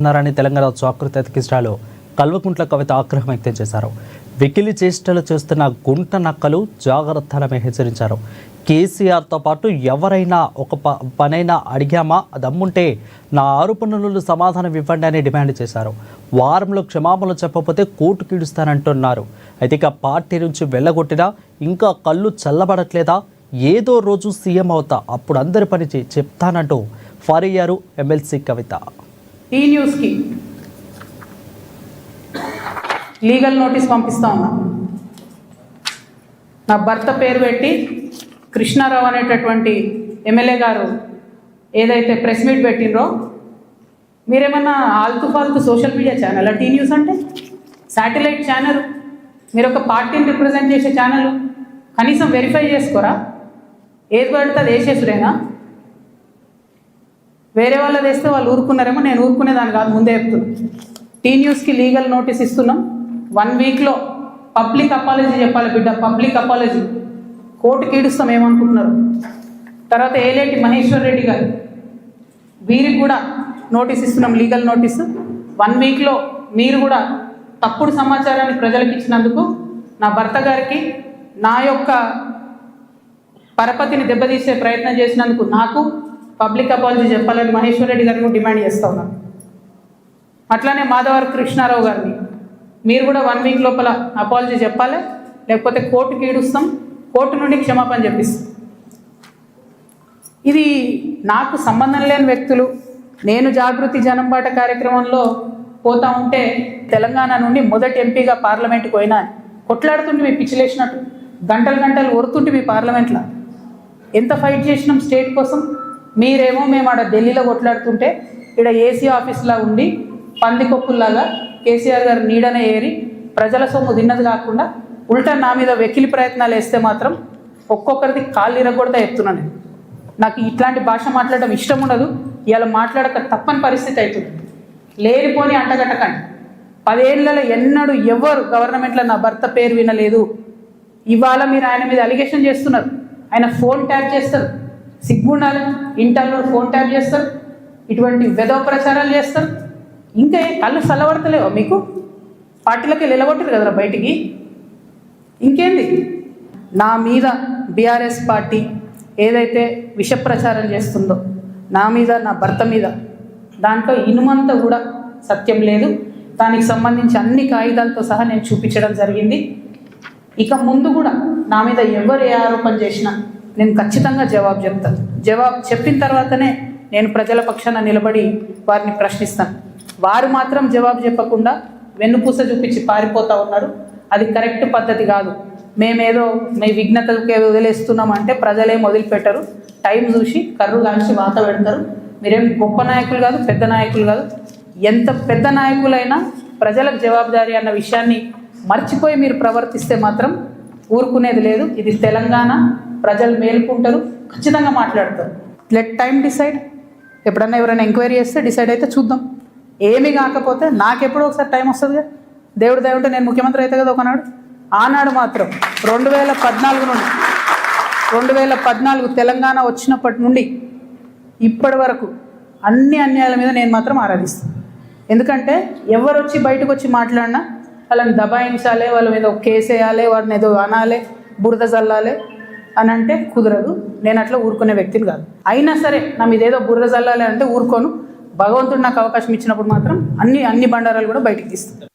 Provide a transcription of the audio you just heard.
ఉన్నారని తెలంగాణ జాగృతి అతికిష్టాలు కల్వకుంట్ల కవిత ఆగ్రహం వ్యక్తం చేశారు. వెకిలి చేష్టలు చేస్తున్న గుంట నక్కలు జాగ్రత్తలని హెచ్చరించారు. కేసీఆర్తో పాటు ఎవరైనా ఒక పనైనా అడిగామా, దమ్ముంటే నా ఆరోపణలు సమాధానం ఇవ్వండి అని డిమాండ్ చేశారు. వారంలో క్షమాపణలు చెప్పకపోతే కోర్టు కీడుస్తానంటున్నారు. అయితే ఇక పార్టీ నుంచి వెళ్ళగొట్టినా ఇంకా కళ్ళు చల్లబడట్లేదా, ఏదో రోజు సీఎం అవుతా అప్పుడు అందరి పని చెప్తానంటూ ఫైర్ అయ్యారు ఎమ్మెల్సీ కవిత. ఈ న్యూస్కి లీగల్ నోటీస్ పంపిస్తా ఉన్నా. నా భర్త పేరు పెట్టి కృష్ణారావు అనేటటువంటి ఎమ్మెల్యే గారు ఏదైతే ప్రెస్ మీట్ పెట్టినరో, మీరేమన్నా ఆల్తు ఫాల్తు social media channel T news అంటే శాటిలైట్ ఛానల్, మీరు ఒక పార్టీని రిప్రజెంట్ చేసే ఛానల్, కనీసం వెరిఫై చేసుకోరా? ఏది పడితే అది వేసేసుడేనా? వేరే వాళ్ళది వేస్తే వాళ్ళు ఊరుకున్నారేమో, నేను ఊరుకునేదాన్ని కాదు, ముందే చెప్తున్నాను. టీ న్యూస్కి లీగల్ నోటీస్ ఇస్తున్నాం. 1 వీక్లో పబ్లిక్ అపాలజీ చెప్పాలి బిడ్డ, పబ్లిక్ అపాలజీ. కోర్టుకి ఈడుస్తాం ఏమనుకుంటున్నారు. తర్వాత ఏలేటి మహేశ్వర్ రెడ్డి గారు, వీరికి కూడా నోటీస్ ఇస్తున్నాం, లీగల్ నోటీసు. 1 వీక్లో మీరు కూడా తప్పుడు సమాచారాన్ని ప్రజలకు ఇచ్చినందుకు, నా భర్త గారికి నా యొక్క పరపతిని దెబ్బతీసే ప్రయత్నం చేసినందుకు నాకు పబ్లిక్ అపాలజీ చెప్పాలని మహేశ్వర్ రెడ్డి గారిని డిమాండ్ చేస్తూ ఉన్నాను. అట్లానే మాధవర్ కృష్ణారావు గారిని మీరు కూడా 1 వీక్ లోపల అపాలజీ చెప్పాలి, లేకపోతే కోర్టుకి ఈడుస్తాం, కోర్టు నుండి క్షమాపణ చెప్పిస్తాం. ఇది నాకు సంబంధం లేని వ్యక్తులు. నేను జాగృతి జనంబాట కార్యక్రమంలో పోతా ఉంటే తెలంగాణ నుండి మొదటి ఎంపీగా పార్లమెంట్కి పోయినా కొట్లాడుతుంటే మీ పిచ్చిలేసినట్టు గంటలు గంటలు ఒరుతుంటే మీ పార్లమెంట్లో ఎంత ఫైట్ చేసినాం స్టేట్ కోసం. మీరేమో మేము ఆడ ఢిల్లీలో కొట్లాడుతుంటే ఇక్కడ ఏసీ ఆఫీస్లా ఉండి పందికొప్పుల్లాగా కేసీఆర్ గారు నీడనే ఏరి ప్రజల సొమ్ము తిన్నది కాకుండా ఉల్టా నా మీద వెకిలి ప్రయత్నాలు వేస్తే మాత్రం ఒక్కొక్కరిది కాళ్ళు ఇరగొడతా చెప్తున్నాను. నాకు ఇట్లాంటి భాష మాట్లాడడం ఇష్టం ఉండదు. ఇలా మాట్లాడక తప్పని పరిస్థితి అవుతుంది. లేనిపోని అంటగట్టకండి. 10 ఏళ్లలో ఎన్నడూ ఎవరు గవర్నమెంట్లో నా భర్త పేరు వినలేదు. ఇవాళ మీరు ఆయన మీద అలిగేషన్ చేస్తున్నారు. ఆయన ఫోన్ ట్యాప్ చేస్తారు, సిగ్గుండాలి, ఇంటర్లో ఫోన్ ట్యాప్ చేస్తారు, ఇటువంటి వెధవ ప్రచారాలు చేస్తారు. ఇంకా కళ్ళు చల్లబడతలేవా మీకు? పార్టీలకి నిలబొట్టారు కదరా బయటికి. ఇంకేంది? నా మీద బీఆర్ఎస్ పార్టీ ఏదైతే విష ప్రచారం చేస్తుందో నా మీద, నా భర్త మీద, దాంట్లో ఇనుమంతా కూడా సత్యం లేదు. దానికి సంబంధించి అన్ని కాగితాలతో సహా నేను చూపించడం జరిగింది. ఇక ముందు కూడా నా మీద ఎవరు ఏ ఆరోపణ చేసినా నేను ఖచ్చితంగా జవాబు చెప్తాను. జవాబు చెప్పిన తర్వాతనే నేను ప్రజల పక్షాన నిలబడి వారిని ప్రశ్నిస్తాను. వారు మాత్రం జవాబు చెప్పకుండా వెన్నుపూస చూపించి పారిపోతూ ఉన్నారు. అది కరెక్ట్ పద్ధతి కాదు. మేమేదో మీ విఘ్నతకే వదిలేస్తున్నాం అంటే ప్రజలేం వదిలిపెట్టరు. టైం చూసి కర్రు కాల్చి వాత పెడతారు. మీరేం గొప్ప నాయకులు కాదు, పెద్ద నాయకులు కాదు. ఎంత పెద్ద నాయకులైనా ప్రజలకు జవాబుదారీ అన్న విషయాన్ని మర్చిపోయి మీరు ప్రవర్తిస్తే మాత్రం ఊరుకునేది లేదు. ఇది తెలంగాణ, ప్రజలు మేలుకుంటారు, ఖచ్చితంగా మాట్లాడతారు. Let time decide. ఎప్పుడన్నా ఎవరైనా ఎంక్వైరీ చేస్తే డిసైడ్ అయితే చూద్దాం. ఏమీ కాకపోతే నాకెప్పుడో ఒకసారి టైం వస్తుందిగా. దేవుడు దయ ఉంటే నేను ముఖ్యమంత్రి అయితే కదా ఒకనాడు. ఆనాడు మాత్రం 2014 నుండి 2014 తెలంగాణ వచ్చినప్పటి నుండి ఇప్పటి వరకు అన్ని అన్యాయాల మీద నేను మాత్రం ఆరాధిస్తాను. ఎందుకంటే ఎవరు వచ్చి బయటకు వచ్చి మాట్లాడినా వాళ్ళని దబాయించాలి, వాళ్ళ మీద ఒక కేసు వేయాలి, వారిని ఏదో అనాలి, బురద చల్లాలి అని అంటే కుదరదు. నేను అట్లా ఊరుకునే వ్యక్తిని కాదు. అయినా సరే నా మీద ఏదో బురద చల్లాలి అంటే ఊరుకోను. భగవంతుడు నాకు అవకాశం ఇచ్చినప్పుడు మాత్రం అన్ని బండారాలు కూడా బయటికి తీస్తాను.